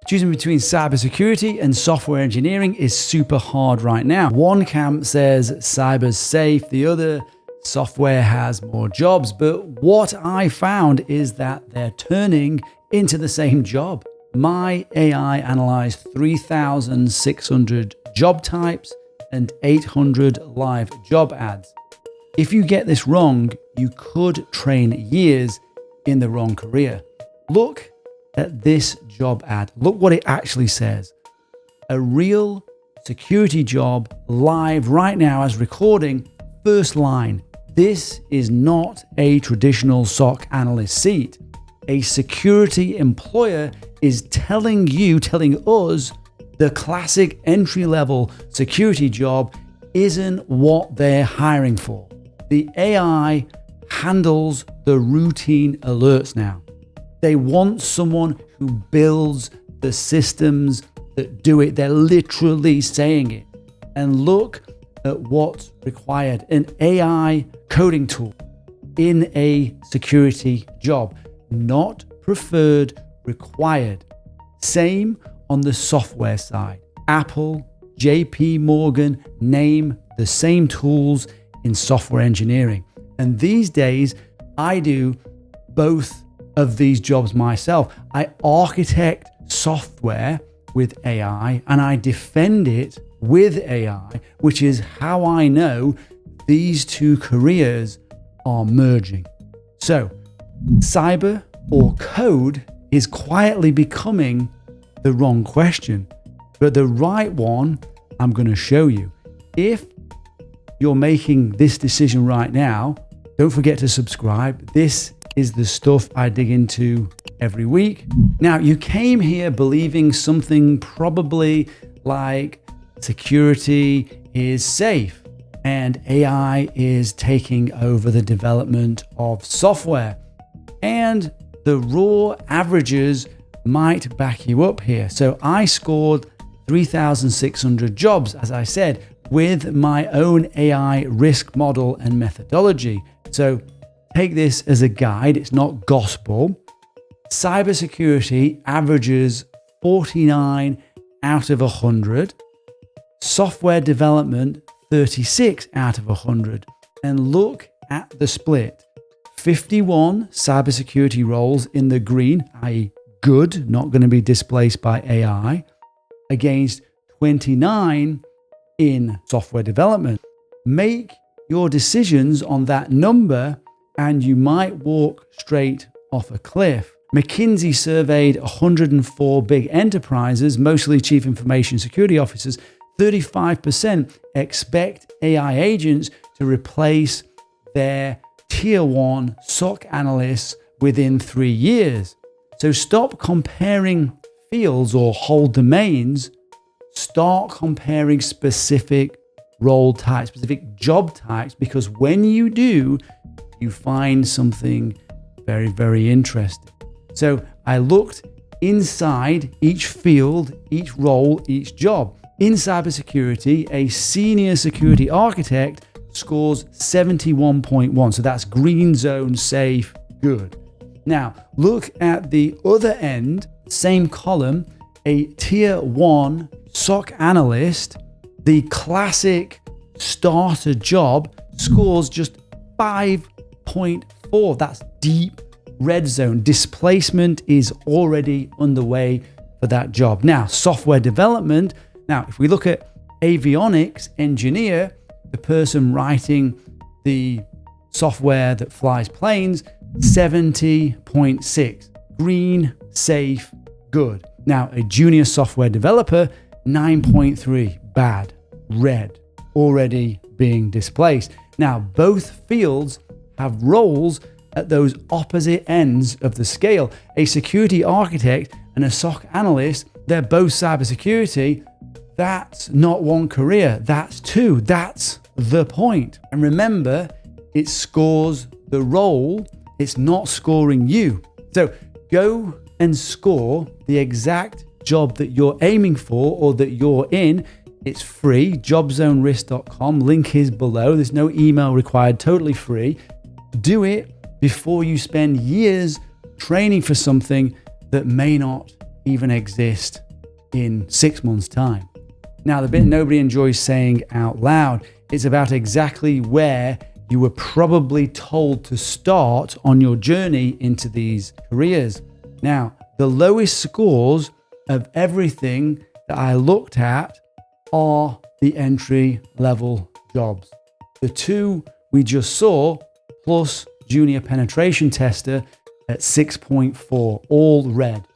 Choosing between cybersecurity and software engineering is super hard right now. One camp says cyber's safe, the other, software has more jobs. But what I found is that they're turning into the same job. My AI analyzed 3,600 job types and 800 live job ads. If you get this wrong, you could train years in the wrong career. Look at this job ad. Look what it actually says. A real security job live right now as recording. First line. This is not a traditional SOC analyst seat. A security employer is telling us the classic entry-level security job isn't what they're hiring for. The AI handles the routine alerts now. They want someone who builds the systems that do it. They're literally saying it. And look at what's required. An AI coding tool in a security job. Not preferred, required. Same on the software side. Apple, JP Morgan, name the same tools in software engineering. And these days, I do both of these jobs myself. I architect software with AI and I defend it with AI, which is how I know these two careers are merging. So, cyber or code is quietly becoming the wrong question, but the right one I'm going to show you. If you're making this decision right now, don't forget to subscribe. This is the stuff I dig into every week. Now, you came here believing something probably like security is safe and AI is taking over the development of software. And the raw averages might back you up here. So I scored 3,600 jobs, as I said, with my own AI risk model and methodology. So take this as a guide, it's not gospel. Cybersecurity averages 49 out of 100. Software development, 36 out of 100. And look at the split. 51 cybersecurity roles in the green, i.e. good, not going to be displaced by AI, against 29 in software development. Make your decisions on that number and you might walk straight off a cliff. McKinsey surveyed 104 big enterprises, mostly chief information security officers. 35% expect AI agents to replace their tier 1 SOC analysts within 3 years. So stop comparing fields or whole domains. Start comparing specific role types, specific job types, because when you do, you find something very, very interesting. So I looked inside each field, each role, each job. In cybersecurity, a senior security architect scores 71.1. So that's green zone, safe, good. Now, look at the other end, same column, a tier 1 SOC analyst, the classic starter job, scores just 5.4. That's deep red zone. Displacement is already underway for that job. Now, software development. Now, if we look at avionics engineer, the person writing the software that flies planes, 70.6. Green, safe, good. Now, a junior software developer, 9.3. Bad, red, already being displaced. Now, both fields have roles at those opposite ends of the scale. A security architect and a SOC analyst, they're both cybersecurity. That's not one career, that's two. That's the point. And remember, it scores the role, it's not scoring you. So go and score the exact job that you're aiming for or that you're in. It's free, jobzonerisk.com. Link is below. There's no email required, totally free. Do it before you spend years training for something that may not even exist in 6 months' time. Now, the bit nobody enjoys saying out loud is about exactly where you were probably told to start on your journey into these careers. Now, the lowest scores of everything that I looked at are the entry level jobs. The two we just saw, plus junior penetration tester at 6.4, all red.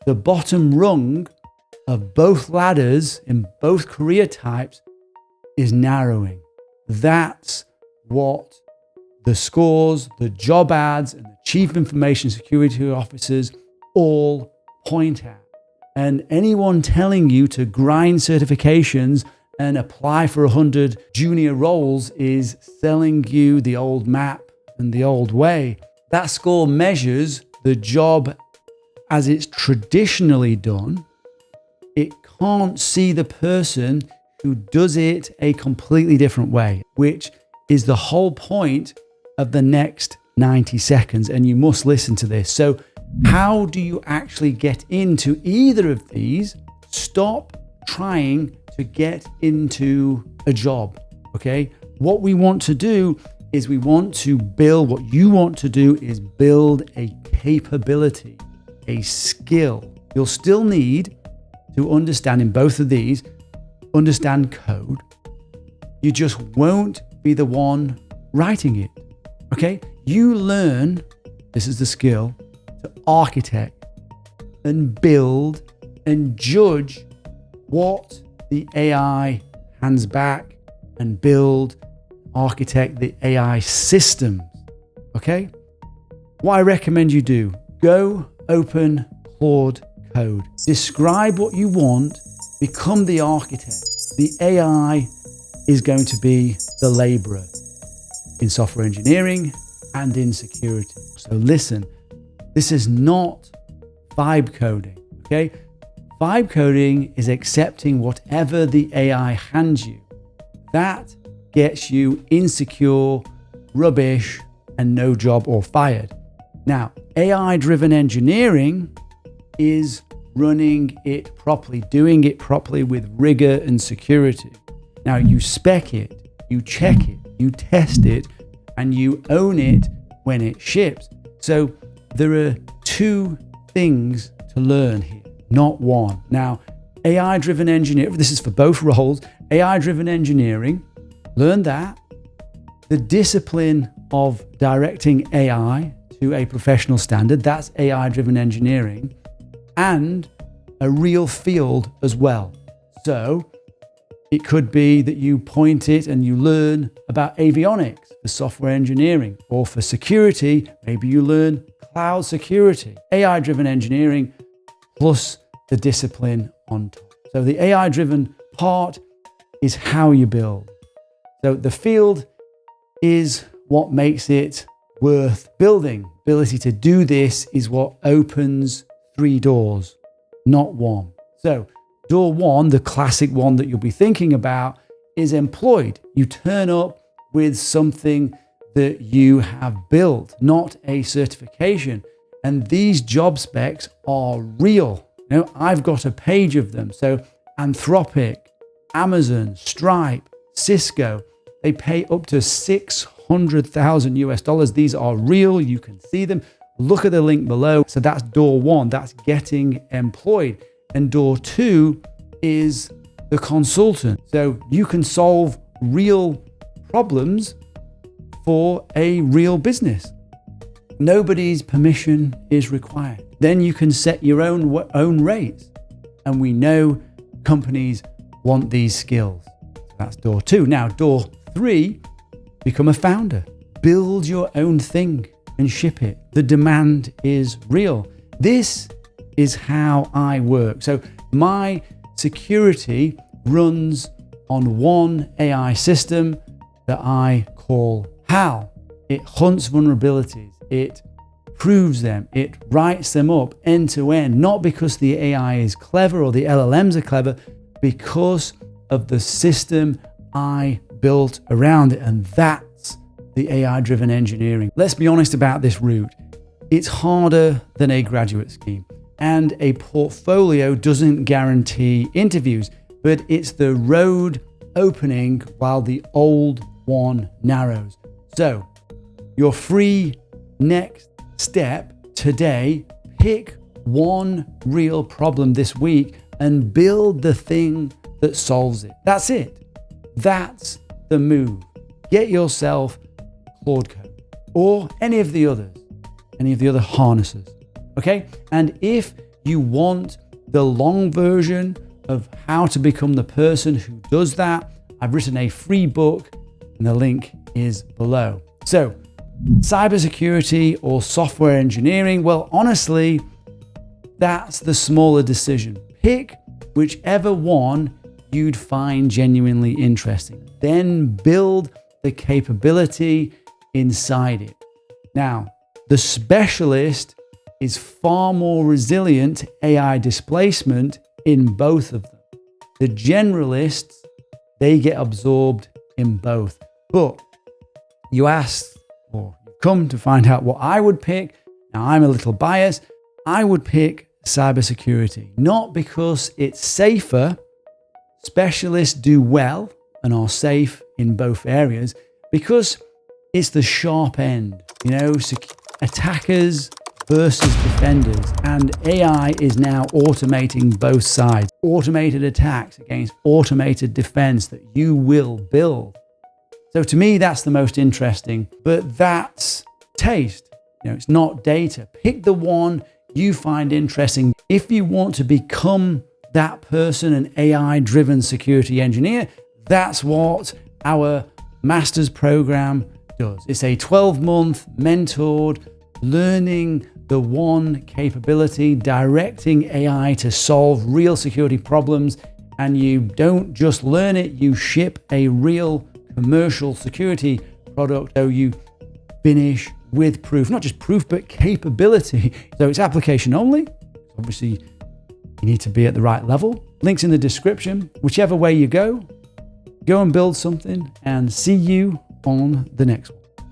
The bottom rung of both ladders in both career types is narrowing. That's what the scores, the job ads, and the chief information security officers all point at. And anyone telling you to grind certifications and apply for 100 junior roles is selling you the old map and the old way. That score measures the job as it's traditionally done. It can't see the person who does it a completely different way, which is the whole point of the next 90 seconds. And you must listen to this. So how do you actually get into either of these? Stop trying to get into a job, okay? What we want to do is we want to build, what you want to do is build a capability, a skill. You'll still need to understand in both of these, understand code. You just won't be the one writing it, okay? You learn, this is the skill, to architect and build and judge what the AI hands back and build, architect the AI systems, okay? What I recommend you do, go open Claude Code. Describe what you want, become the architect. The AI is going to be the laborer in software engineering and in security. So listen, this is not vibe coding, okay? Vibe coding is accepting whatever the AI hands you. That gets you insecure, rubbish, and no job or fired. Now, AI-driven engineering is running it properly, doing it properly with rigor and security. Now, you spec it, you check it, you test it, and you own it when it ships. So there are two things to learn here, not one. Now, AI-driven engineering, this is for both roles, AI-driven engineering, learn that. The discipline of directing AI to a professional standard, that's AI-driven engineering, and a real field as well. So it could be that you point it and you learn about avionics for software engineering, or for security, maybe you learn cloud security. AI-driven engineering plus the discipline on top. So the AI-driven part is how you build. So the field is what makes it worth building. Ability to do this is what opens 3 doors, not one. So door one, the classic one that you'll be thinking about, is employed. You turn up with something that you have built, not a certification. And these job specs are real. You know, I've got a page of them. So Anthropic, Amazon, Stripe, Cisco, they pay up to $600,000 US. These are real. You can see them. Look at the link below. So that's door one. That's getting employed. And door two is the consultant. So you can solve real problems for a real business. Nobody's permission is required. Then you can set your own rates. And we know companies want these skills. So that's door two. Now, door three, become a founder. Build your own thing and ship it. The demand is real. This is how I work. So my security runs on one AI system that I call HAL. It hunts vulnerabilities. It proves them. It writes them up end to end, not because the AI is clever or the LLMs are clever, because of the system I built around it. And that's the AI-driven engineering. Let's be honest about this route. It's harder than a graduate scheme. and a portfolio doesn't guarantee interviews, but it's the road opening while the old one narrows. So your free next step today, pick one real problem this week and build the thing that solves it. That's it. That's the move. Get yourself Claude Code or any of the other harnesses. Okay? And if you want the long version of how to become the person who does that, I've written a free book and the link is below. So, cybersecurity or software engineering, well, honestly, that's the smaller decision. Pick whichever one you'd find genuinely interesting. Then build the capability inside it. Now, the specialist is far more resilient to AI displacement in both of them. The generalists, they get absorbed in both. But you asked, or you've come to find out what I would pick. Now, I'm a little biased. I would pick cybersecurity, not because it's safer. Specialists do well and are safe in both areas because it's the sharp end, attackers versus defenders. And AI is now automating both sides. Automated attacks against automated defense that you will build. So to me, that's the most interesting, but that's taste. It's not data. Pick the one you find interesting. If you want to become that person, an AI-driven security engineer, that's what our master's program does. It's a 12-month mentored, learning the one capability, directing AI to solve real security problems. And you don't just learn it, you ship a real commercial security product. So you finish with proof, not just proof, but capability. So it's application only. Obviously, you need to be at the right level. Links in the description. Whichever way you go and build something, and see you on the next one.